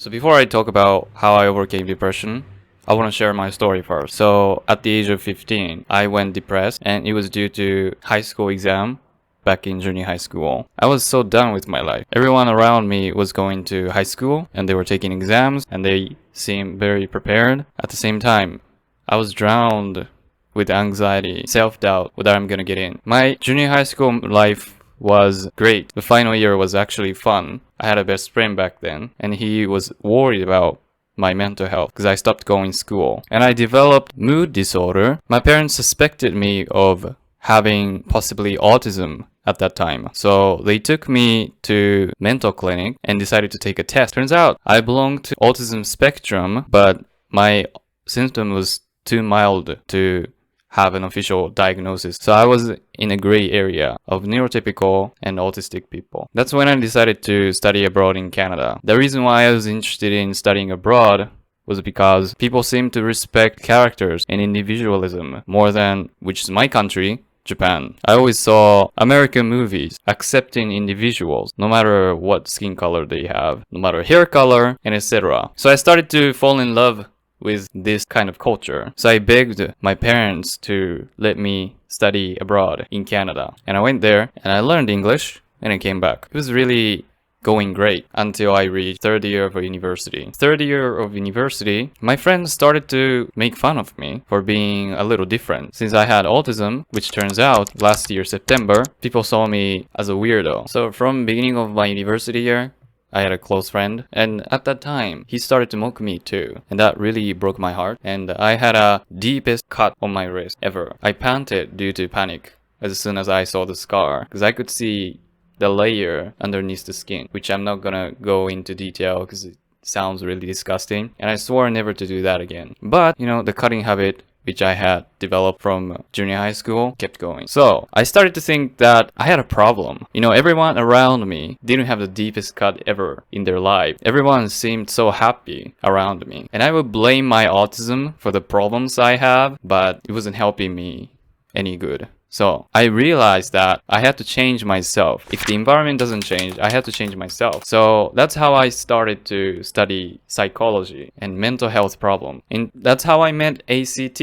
So before I talk about how I overcame depression, I want to share my story first. So at the age of 15, I went depressed and it was due to high school exam back in junior high school. I was so done with my life. Everyone around me was going to high school and they were taking exams and they seemed very prepared. At the same time, I was drowned with anxiety, self-doubt, whether I'm gonna get in. My junior high school life was great. The final year was actually fun. I had a best friend back then and he was worried about my mental health because I stopped going to school and I developed mood disorder. My parents suspected me of having possibly autism at that time. So they took me to mental clinic and decided to take a test. Turns out I belonged to autism spectrum, but my symptom was too mild to have an official diagnosis. So I was in a gray area of neurotypical and autistic people. That's when I decided to study abroad in Canada. The reason why I was interested in studying abroad was because people seem to respect characters and individualism more than, which is my country, Japan. I always saw American movies accepting individuals, no matter what skin color they have, no matter hair color, and etc. So I started to fall in love with this kind of culture. So I begged my parents to let me study abroad in Canada. And I went there and I learned English and I came back. It was really going great until I reached third year of university. Third year of university, my friends started to make fun of me for being a little different. Since I had autism, which turns out last year September, people saw me as a weirdo. So from beginning of my university year, I had a close friend and at that time he started to mock me too, and that really broke my heart. And I had a deepest cut on my wrist ever. I panted due to panic as soon as I saw the scar because I could see the layer underneath the skin, which I'm not gonna go into detail because it sounds really disgusting and I swore never to do that again. But you know, the cutting habit which I had developed from junior high school kept going. So I started to think that I had a problem. You know, everyone around me didn't have the deepest cut ever in their life. Everyone seemed so happy around me. And I would blame my autism for the problems I have, but it wasn't helping me any good. So I realized that I had to change myself. If the environment doesn't change, I had to change myself. So that's how I started to study psychology and mental health problem. And that's how I met ACT,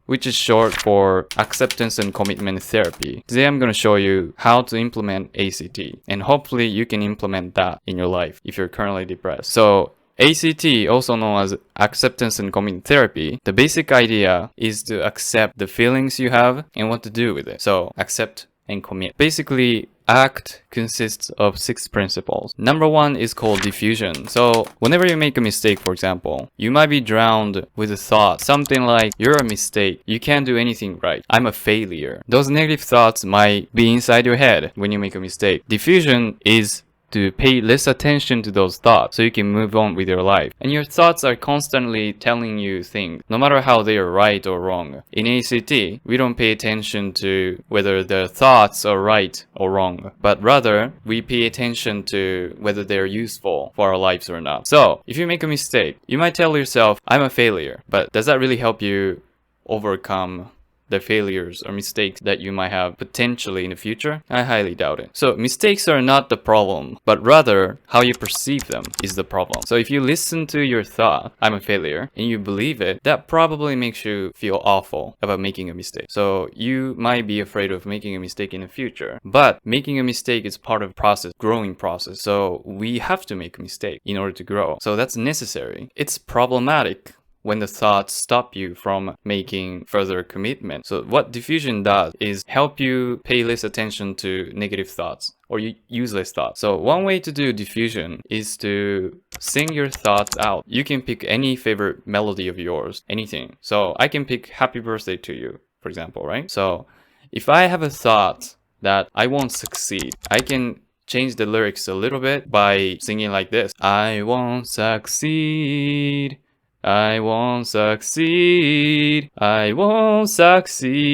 which is short for Acceptance and Commitment Therapy. Today I'm going to show you how to implement ACT. And hopefully you can implement that in your life if you're currently depressed. So ACT, also known as Acceptance and Commitment Therapy, the basic idea is to accept the feelings you have and what to do with it. So accept and commit. Basically, ACT consists of 6 principles. Number 1 is called diffusion. So whenever you make a mistake, for example, you might be drowned with a thought, something like, you're a mistake, you can't do anything right, I'm a failure. Those negative thoughts might be inside your head when you make a mistake. Diffusion is to pay less attention to those thoughts so you can move on with your life. And your thoughts are constantly telling you things, no matter how they are right or wrong. In ACT, we don't pay attention to whether the thoughts are right or wrong, but rather we pay attention to whether they're useful for our lives or not. So if you make a mistake, you might tell yourself, I'm a failure, but does that really help you overcome the failures or mistakes that you might have potentially in the future? I highly doubt it. So mistakes are not the problem, but rather how you perceive them is the problem. So if you listen to your thought, I'm a failure, and you believe it, that probably makes you feel awful about making a mistake. So you might be afraid of making a mistake in the future, but making a mistake is part of the process, growing process. So we have to make a mistake in order to grow. So that's necessary. It's problematic when the thoughts stop you from making further commitment. So what diffusion does is help you pay less attention to negative thoughts or useless thoughts. So one way to do diffusion is to sing your thoughts out. You can pick any favorite melody of yours, anything. So I can pick Happy Birthday to You, for example, right? So if I have a thought that I won't succeed, I can change the lyrics a little bit by singing like this. I won't succeed. I won't succeed. I won't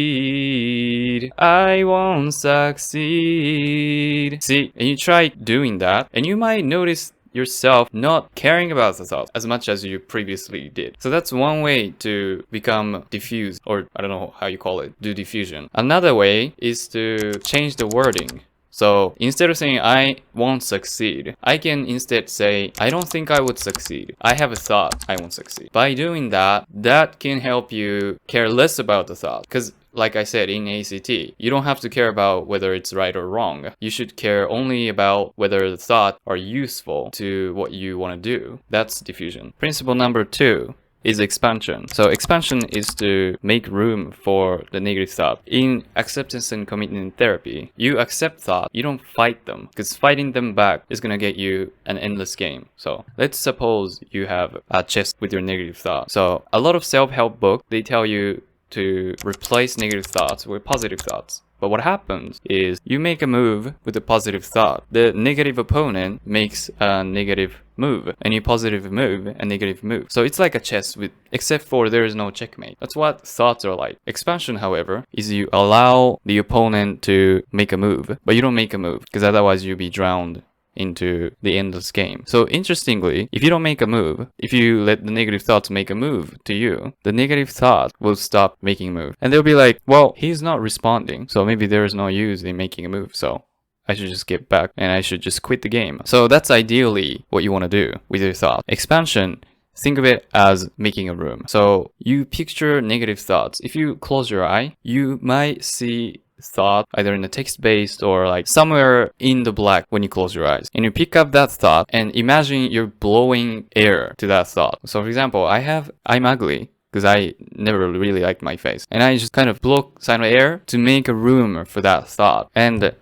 succeed. I won't succeed. See, and you try doing that, and you might notice yourself not caring about the thoughts as much as you previously did. So that's one way to become diffused, or I don't know how you call it, do diffusion. Another way is to change the wording. So instead of saying I won't succeed, I can instead say I don't think I would succeed. I have a thought I won't succeed. By doing that, that can help you care less about the thought. Because like I said in ACT, you don't have to care about whether it's right or wrong. You should care only about whether the thoughts are useful to what you want to do. That's diffusion. Principle number 2 is expansion. So expansion is to make room for the negative thought. In acceptance and commitment therapy, you accept thought, you don't fight them, because fighting them back is gonna get you an endless game. So let's suppose you have a chest with your negative thought. So a lot of self-help books, they tell you to replace negative thoughts with positive thoughts. But what happens is you make a move with a positive thought. The negative opponent makes a negative move, and you positive move a negative move. So it's like a chess with, except for there is no checkmate. That's what thoughts are like. Expansion, however, is you allow the opponent to make a move, but you don't make a move, because otherwise you'll be drowned into the endless game. So interestingly, if you don't make a move, if you let the negative thoughts make a move to you, the negative thought will stop making a move. And they'll be like, well, he's not responding, so maybe there is no use in making a move, so I should just get back and I should just quit the game. So that's ideally what you want to do with your thought. Expansion, think of it as making a room. So you picture negative thoughts. If you close your eye, you might see thought either in the text-based or like somewhere in the black when you close your eyes, and you pick up that thought and imagine you're blowing air to that thought. So for example, I'm ugly because I never really liked my face, and I just kind of blow some air to make a room for that thought. And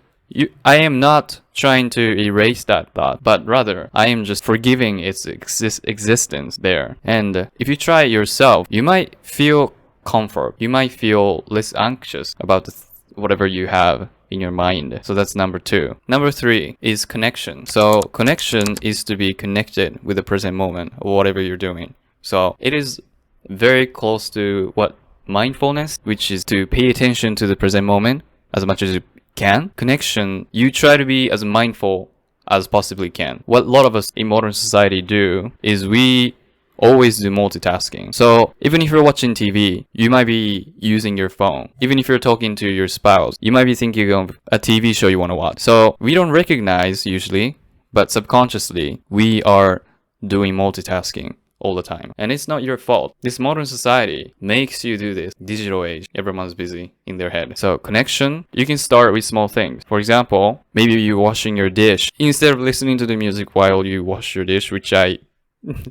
I am not trying to erase that thought, but rather I am just forgiving its existence there. And if you try it yourself, you might feel comfort, you might feel less anxious about whatever you have in your mind. So that's number 2. Number 3 is connection. So connection is to be connected with the present moment or whatever you're doing. So it is very close to what mindfulness, which is to pay attention to the present moment as much as you can. Connection, you try to be as mindful as possibly can. What a lot of us in modern society do is we always do multitasking. So even if you're watching TV, you might be using your phone. Even if you're talking to your spouse, you might be thinking of a TV show you want to watch. So we don't recognize usually, but subconsciously, we are doing multitasking all the time. And it's not your fault. This modern society makes you do this. Digital age, everyone's busy in their head. So connection, you can start with small things. For example, maybe you're washing your dish. Instead of listening to the music while you wash your dish, which I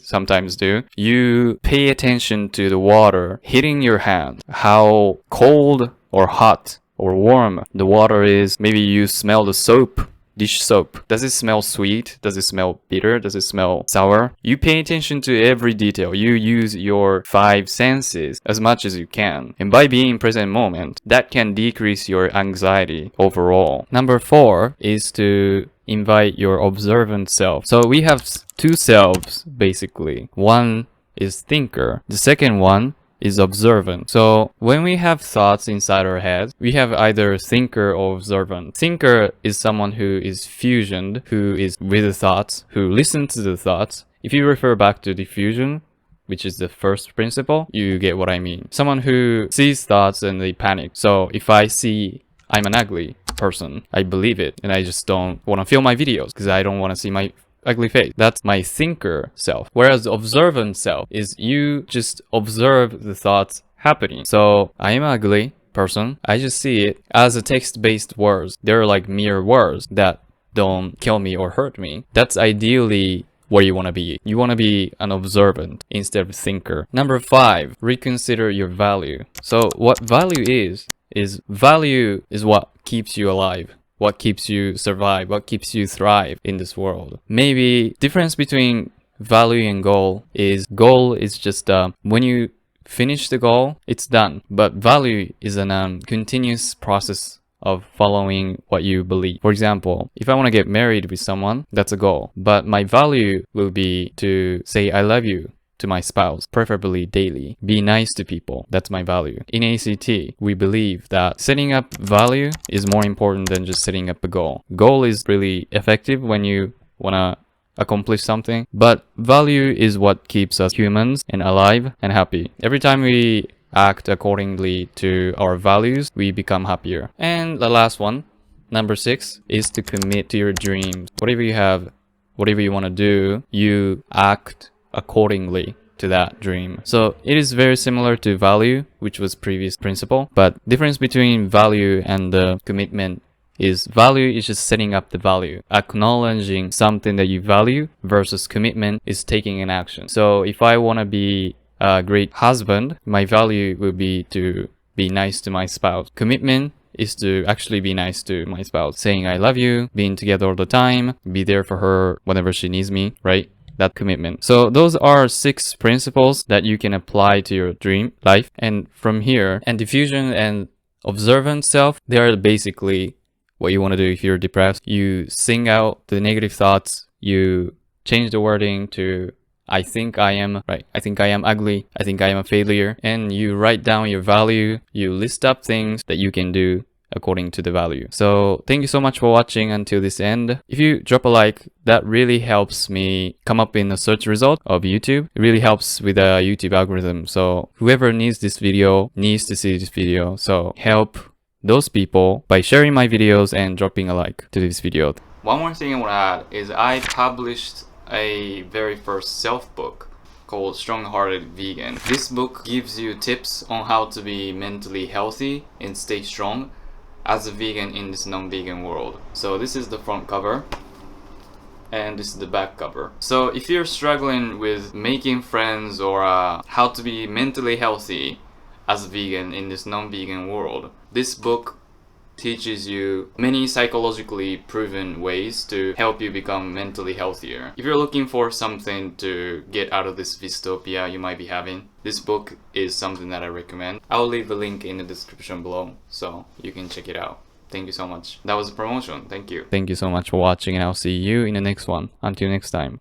sometimes do, you pay attention to the water hitting your hand, how cold or hot or warm the water is. Maybe you smell the soap, dish soap. Does it smell sweet? Does it smell bitter? Does it smell sour? You pay attention to every detail. You use your 5 senses as much as you can. And by being in present moment, that can decrease your anxiety overall. Number 4 is to invite your observant self. So we have 2 selves basically. One is thinker. The second one is observant. So when we have thoughts inside our heads, we have either thinker or observant. Thinker is someone who is fusioned, who is with the thoughts, who listens to the thoughts. If you refer back to diffusion, which is the first principle, you get what I mean. Someone who sees thoughts and they panic. So if I see I'm an ugly person, I believe it, and I just don't want to film my videos because I don't want to see my ugly face. That's my thinker self. Whereas the observant self is you just observe the thoughts happening. So I am an ugly person. I just see it as a text-based words. They're like mere words that don't kill me or hurt me. That's ideally where you want to be. You want to be an observant instead of a thinker. Number 5, reconsider your value. So what value is value is what keeps you alive, what keeps you survive, what keeps you thrive in this world. Maybe difference between value and goal is just when you finish the goal, it's done. But value is a continuous process of following what you believe. For example, if I want to get married with someone, that's a goal. But my value will be to say I love you to my spouse, preferably daily. Be nice to people. That's my value. In ACT, we believe that setting up value is more important than just setting up a goal. Goal is really effective when you want to accomplish something, but value is what keeps us humans and alive and happy. Every time we act accordingly to our values, we become happier. And the last one Number 6 is to commit to your dreams. Whatever you have, whatever you want to do, you act accordingly to that dream. So it is very similar to value, which was previous principle, but difference between value and the commitment is value is just setting up the value, acknowledging something that you value, versus commitment is taking an action. So if I want to be a great husband, my value will be to be nice to my spouse. Commitment is to actually be nice to my spouse, saying I love you, being together all the time, be there for her whenever she needs me, right? That commitment. So those are 6 principles that you can apply to your dream life. And from here, and diffusion and observant self, they are basically what you want to do if you're depressed. You sing out the negative thoughts, you change the wording to I think I am, right? I think I am ugly. I think I am a failure. And you write down your value. You list up things that you can do according to the value. So thank you so much for watching until this end. If you drop a like, that really helps me come up in the search result of YouTube. It really helps with the YouTube algorithm. So whoever needs this video needs to see this video. So help those people by sharing my videos and dropping a like to this video. One more thing I want to add is I published a very first self-book called Strong-Hearted Vegan. This book gives you tips on how to be mentally healthy and stay strong as a vegan in this non-vegan world. So this is the front cover and this is the back cover. So if you're struggling with making friends or how to be mentally healthy as a vegan in this non-vegan world, this book teaches you many psychologically proven ways to help you become mentally healthier. If you're looking for something to get out of this dystopia you might be having, this book is something that I recommend. I'll leave the link in the description below so you can check it out. Thank you so much. That was a promotion. Thank you. Thank you so much for watching and I'll see you in the next one. Until next time.